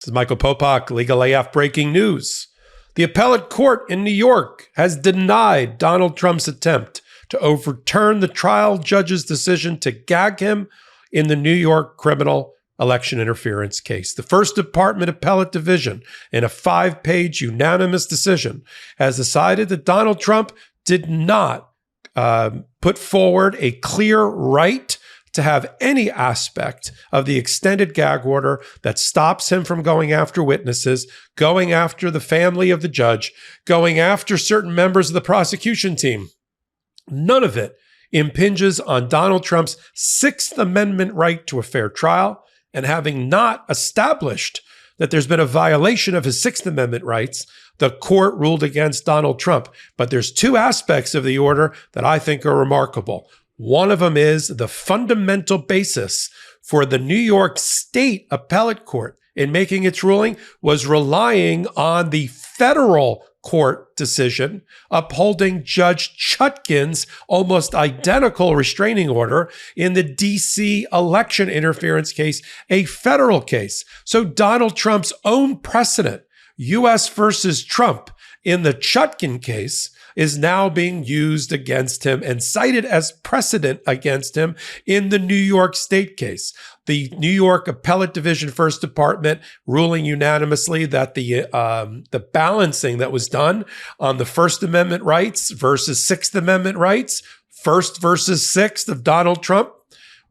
This is Michael Popak, Legal AF breaking news. The appellate court in New York has denied Donald Trump's attempt to overturn the trial judge's decision to gag him in the New York criminal election interference case. The First Department Appellate Division, in a 5-page unanimous decision, has decided that Donald Trump did not put forward a clear right to have any aspect of the extended gag order that stops him from going after witnesses, going after the family of the judge, going after certain members of the prosecution team. None of it impinges on Donald Trump's Sixth Amendment right to a fair trial, and having not established that there's been a violation of his Sixth Amendment rights, the court ruled against Donald Trump. But there's two aspects of the order that I think are remarkable. One of them is the fundamental basis for the New York State Appellate Court in making its ruling was relying on the federal court decision upholding Judge Chutkan's almost identical restraining order in the D.C. election interference case, a federal case. So Donald Trump's own precedent, U.S. versus Trump, in the Chutkan case, is now being used against him and cited as precedent against him in the New York State case. The New York Appellate Division First Department ruling unanimously that the balancing that was done on the First Amendment rights versus Sixth Amendment rights, First versus Sixth of Donald Trump,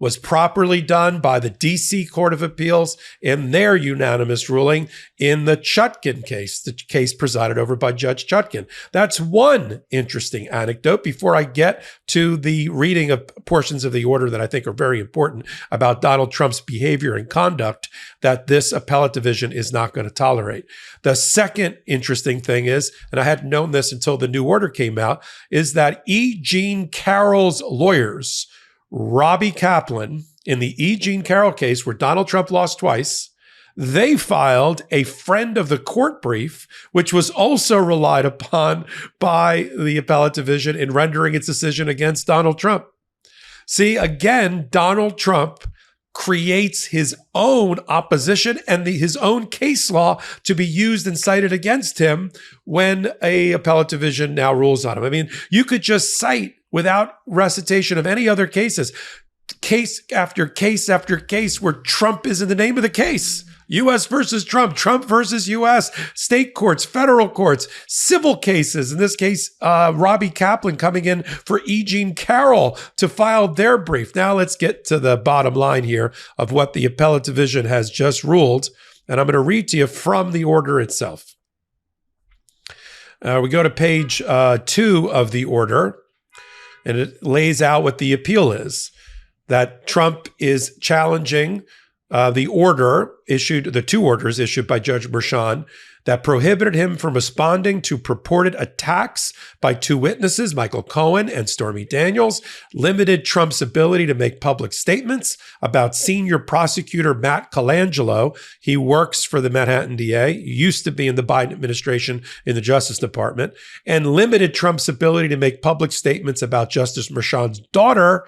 was properly done by the D.C. Court of Appeals in their unanimous ruling in the Chutkan case, the case presided over by Judge Chutkan. That's one interesting anecdote before I get to the reading of portions of the order that I think are very important about Donald Trump's behavior and conduct that this appellate division is not going to tolerate. The second interesting thing is, and I hadn't known this until the new order came out, is that E. Jean Carroll's lawyers, Robbie Kaplan, in the E. Jean Carroll case where Donald Trump lost twice, they filed a friend of the court brief, which was also relied upon by the appellate division in rendering its decision against Donald Trump. See, again, Donald Trump creates his own opposition and his own case law to be used and cited against him when a appellate division now rules on him. I mean, you could just cite, without recitation of any other cases, case after case after case where Trump is in the name of the case. U.S. versus Trump, Trump versus U.S., state courts, federal courts, civil cases. In this case, Robbie Kaplan coming in for E. Jean Carroll to file their brief. Now let's get to the bottom line here of what the appellate division has just ruled. And I'm going to read to you from the order itself. We go to page 2 of the order, and it lays out what the appeal is. That Trump is challenging the two orders issued by Judge Merchan that prohibited him from responding to purported attacks by two witnesses, Michael Cohen and Stormy Daniels, limited Trump's ability to make public statements about senior prosecutor Matt Colangelo. He works for the Manhattan DA, used to be in the Biden administration in the Justice Department, and limited Trump's ability to make public statements about Justice Merchan's daughter,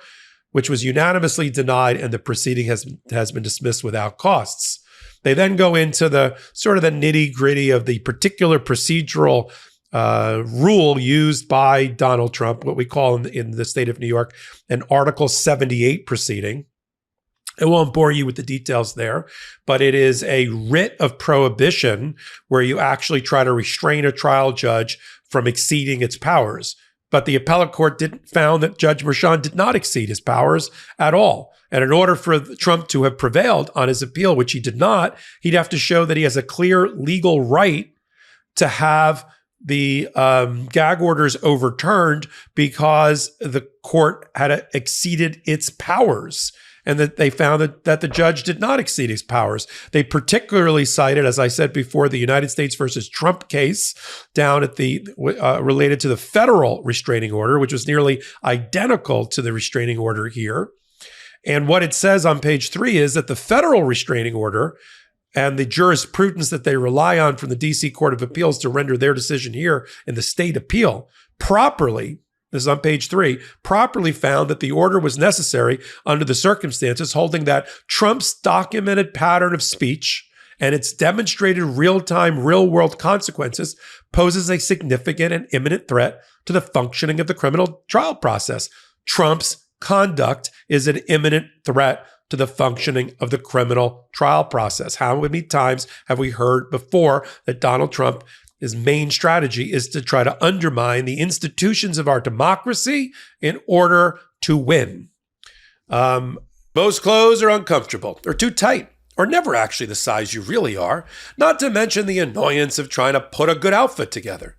which was unanimously denied, and the proceeding has been dismissed without costs. They then go into the sort of the nitty-gritty of the particular procedural rule used by Donald Trump, what we call in the state of New York an Article 78 proceeding. I won't bore you with the details there, but it is a writ of prohibition where you actually try to restrain a trial judge from exceeding its powers. But the appellate court found that Judge Merchan did not exceed his powers at all. And in order for Trump to have prevailed on his appeal, which he did not, he'd have to show that he has a clear legal right to have the gag orders overturned because the court had exceeded its powers, and that they found that the judge did not exceed his powers. They particularly cited, as I said before, the United States versus Trump case down at the related to the federal restraining order, which was nearly identical to the restraining order here. And what it says on page 3 is that the federal restraining order and the jurisprudence that they rely on from the D.C. Court of Appeals to render their decision here in the state appeal properly, this is on page 3, properly found that the order was necessary under the circumstances, holding that Trump's documented pattern of speech and its demonstrated real-time, real-world consequences poses a significant and imminent threat to the functioning of the criminal trial process. Trump's conduct is an imminent threat to the functioning of the criminal trial process. How many times have we heard before that Donald Trump, his main strategy is to try to undermine the institutions of our democracy in order to win? Most clothes are uncomfortable or too tight or never actually the size you really are, not to mention the annoyance of trying to put a good outfit together.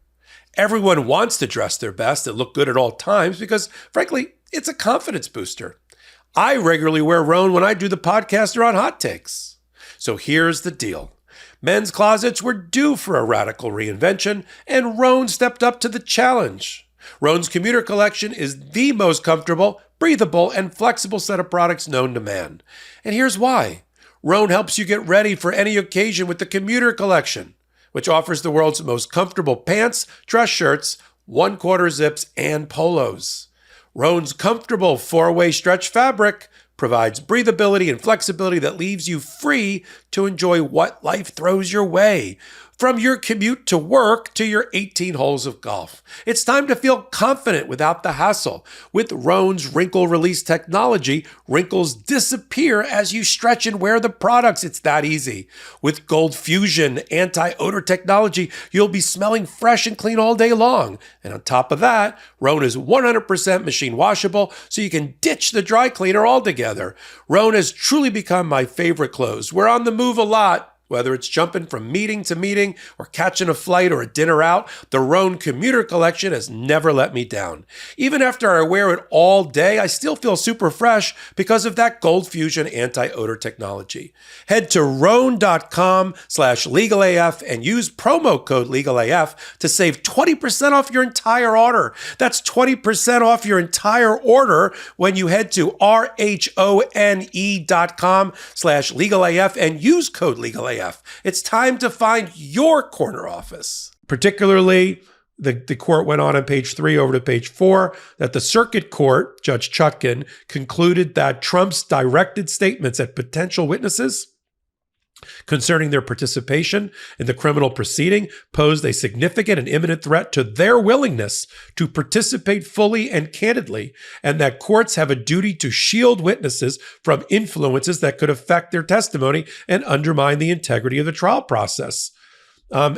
Everyone wants to dress their best and look good at all times because, frankly, it's a confidence booster. I regularly wear Rhone when I do the podcast or on Hot Takes. So here's the deal. Men's closets were due for a radical reinvention, and Rhone stepped up to the challenge. Rhone's commuter collection is the most comfortable, breathable, and flexible set of products known to man. And here's why. Rhone helps you get ready for any occasion with the commuter collection, which offers the world's most comfortable pants, dress shirts, 1/4 zips, and polos. Rhone's comfortable 4-way stretch fabric provides breathability and flexibility that leaves you free to enjoy what life throws your way. From your commute to work to your 18 holes of golf. It's time to feel confident without the hassle. With Rhone's wrinkle release technology, wrinkles disappear as you stretch and wear the products. It's that easy. With Gold Fusion anti-odor technology, you'll be smelling fresh and clean all day long. And on top of that, Rhone is 100% machine washable, so you can ditch the dry cleaner altogether. Rhone has truly become my favorite clothes. We're on the move a lot. Whether it's jumping from meeting to meeting or catching a flight or a dinner out, the Rhone commuter collection has never let me down. Even after I wear it all day, I still feel super fresh because of that Gold Fusion anti-odor technology. Head to Rhone.com/LegalAF and use promo code LegalAF to save 20% off your entire order. That's 20% off your entire order when you head to RHONE.com/LegalAF and use code LegalAF. It's time to find your corner office. Particularly, the court went on page 3 over to page 4, that the circuit court, Judge Chutkan, concluded that Trump's directed statements at potential witnesses concerning their participation in the criminal proceeding posed a significant and imminent threat to their willingness to participate fully and candidly, and that courts have a duty to shield witnesses from influences that could affect their testimony and undermine the integrity of the trial process.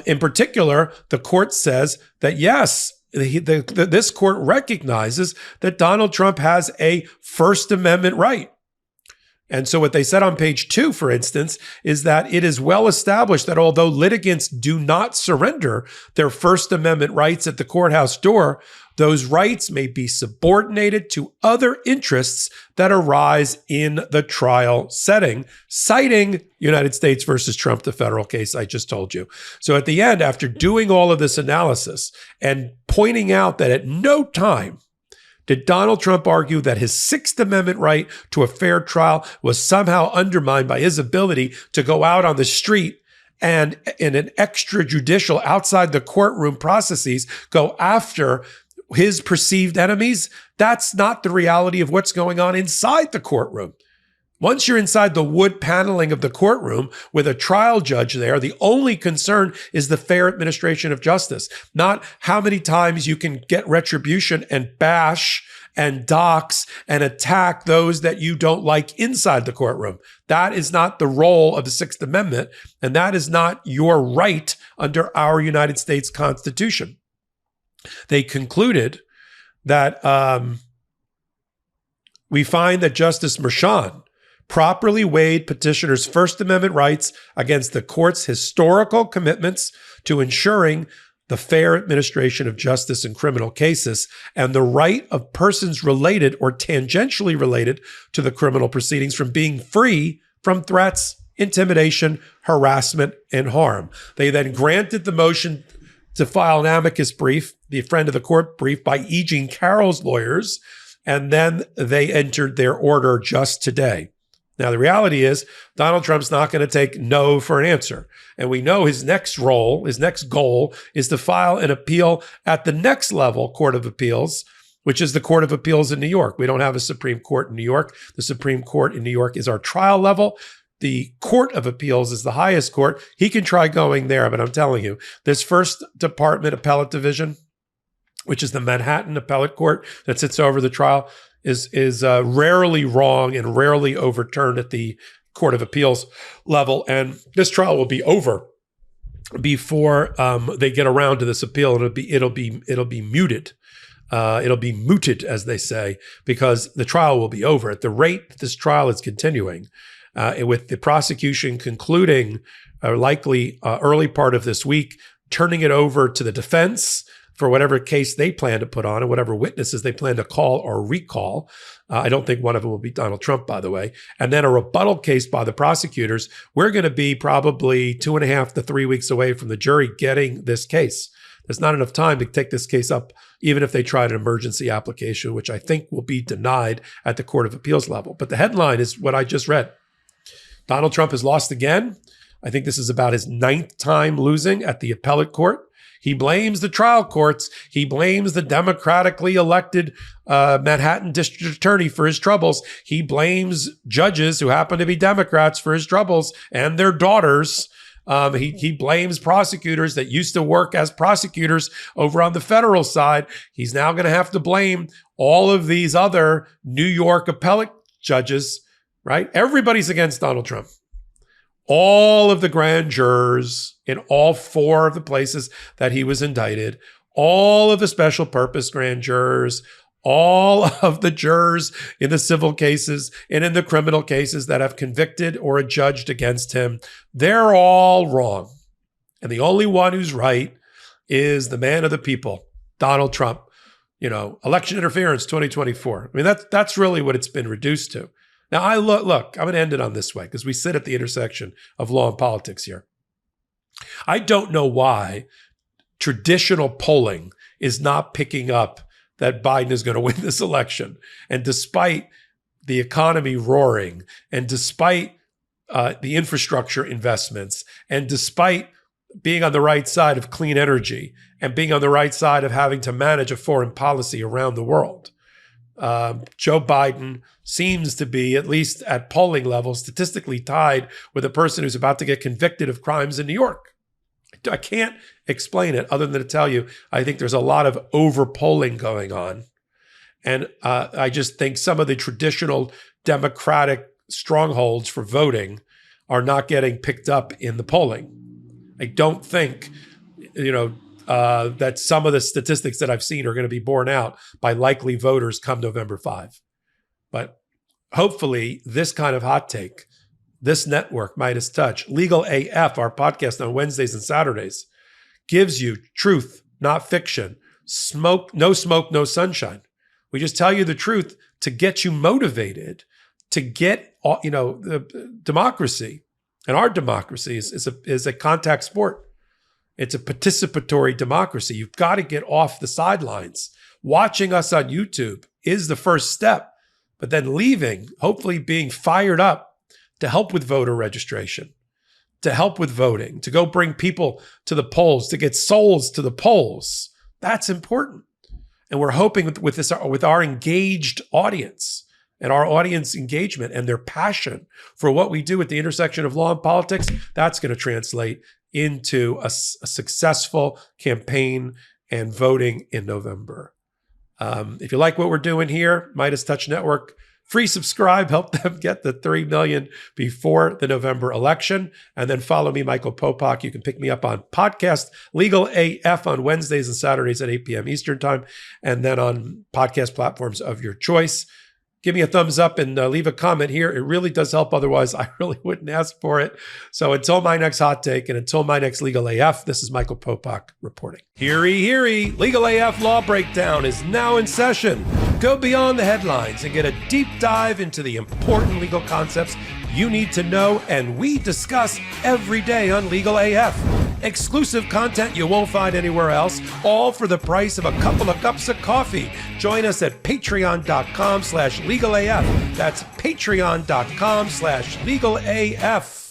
In particular, the court says that yes, this court recognizes that Donald Trump has a First Amendment right. And so what they said on page 2, for instance, is that it is well established that although litigants do not surrender their First Amendment rights at the courthouse door, those rights may be subordinated to other interests that arise in the trial setting, citing United States versus Trump, the federal case I just told you. So at the end, after doing all of this analysis and pointing out that at no time did Donald Trump argue that his Sixth Amendment right to a fair trial was somehow undermined by his ability to go out on the street and in an extrajudicial, outside the courtroom processes, go after his perceived enemies? That's not the reality of what's going on inside the courtroom. Once you're inside the wood paneling of the courtroom with a trial judge there, the only concern is the fair administration of justice, not how many times you can get retribution and bash and dox and attack those that you don't like inside the courtroom. That is not the role of the Sixth Amendment, and that is not your right under our United States Constitution. They concluded that we find that Justice Merchan properly weighed petitioners' First Amendment rights against the court's historical commitments to ensuring the fair administration of justice in criminal cases and the right of persons related or tangentially related to the criminal proceedings from being free from threats, intimidation, harassment, and harm. They then granted the motion to file an amicus brief, the friend of the court brief, by E. Jean Carroll's lawyers, and then they entered their order just today. Now, the reality is Donald Trump's not going to take no for an answer. And we know his next goal is to file an appeal at the next level Court of Appeals, which is the Court of Appeals in New York. We don't have a Supreme Court in New York. The Supreme Court in New York is our trial level. the Court of Appeals is the highest court, he can try going there. But I'm telling you, this First Department Appellate Division, which is the Manhattan Appellate Court that sits over the trial, is rarely wrong and rarely overturned at the Court of Appeals level. And this trial will be over before they get around to this appeal. It'll be muted. It'll be mooted, as they say, because the trial will be over. At the rate that this trial is continuing, with the prosecution concluding likely early part of this week, turning it over to the defense for whatever case they plan to put on and whatever witnesses they plan to call or recall. I don't think one of them will be Donald Trump, by the way. And then a rebuttal case by the prosecutors. We're going to be probably 2.5 to 3 weeks away from the jury getting this case. There's not enough time to take this case up, even if they tried an emergency application, which I think will be denied at the Court of Appeals level. But the headline is what I just read. Donald Trump has lost again. I think this is about his 9th time losing at the appellate court. He blames the trial courts. He blames the democratically elected Manhattan district attorney for his troubles. He blames judges who happen to be Democrats for his troubles and their daughters. He blames prosecutors that used to work as prosecutors over on the federal side. He's now going to have to blame all of these other New York appellate judges, right? Everybody's against Donald Trump. All of the grand jurors in all 4 of the places that he was indicted, all of the special purpose grand jurors, all of the jurors in the civil cases and in the criminal cases that have convicted or adjudged against him, they're all wrong. And the only one who's right is the man of the people, Donald Trump. You know, election interference 2024. I mean, that's really what it's been reduced to. Now, I'm going to end it on this way because we sit at the intersection of law and politics here. I don't know why traditional polling is not picking up that Biden is going to win this election. And despite the economy roaring, and despite the infrastructure investments, and despite being on the right side of clean energy, and being on the right side of having to manage a foreign policy around the world, Joe Biden seems to be, at least at polling levels, statistically tied with a person who's about to get convicted of crimes in New York. I can't explain it other than to tell you, I think there's a lot of over-polling going on. And I just think some of the traditional Democratic strongholds for voting are not getting picked up in the polling. I don't think, that some of the statistics that I've seen are going to be borne out by likely voters come November 5. But hopefully this kind of hot take, this network, MeidasTouch, Legal AF, our podcast on Wednesdays and Saturdays, gives you truth, not fiction. No smoke, no sunshine. We just tell you the truth to get you motivated, to get, the democracy. And our democracy is a contact sport. It's a participatory democracy. You've got to get off the sidelines. Watching us on YouTube is the first step, but then leaving, hopefully being fired up to help with voter registration, to help with voting, to go bring people to the polls, to get souls to the polls. That's important. And we're hoping with our engaged audience and our audience engagement and their passion for what we do at the intersection of law and politics, that's going to translate into a successful campaign and voting in November. If you like what we're doing here, MeidasTouch Network, free subscribe, help them get the 3 million before the November election. And then follow me, Michael Popak. You can pick me up on podcast Legal AF on Wednesdays and Saturdays at 8 p.m. Eastern time, and then on podcast platforms of your choice. Give me a thumbs up and leave a comment here. It really does help. Otherwise, I really wouldn't ask for it. So until my next hot take and until my next Legal AF, this is Michael Popak reporting. Heary, heary. Legal AF Law Breakdown is now in session. Go beyond the headlines and get a deep dive into the important legal concepts you need to know and we discuss every day on Legal AF. Exclusive content you won't find anywhere else, all for the price of a couple of cups of coffee. Join us at patreon.com/legalaf. That's patreon.com/legalaf.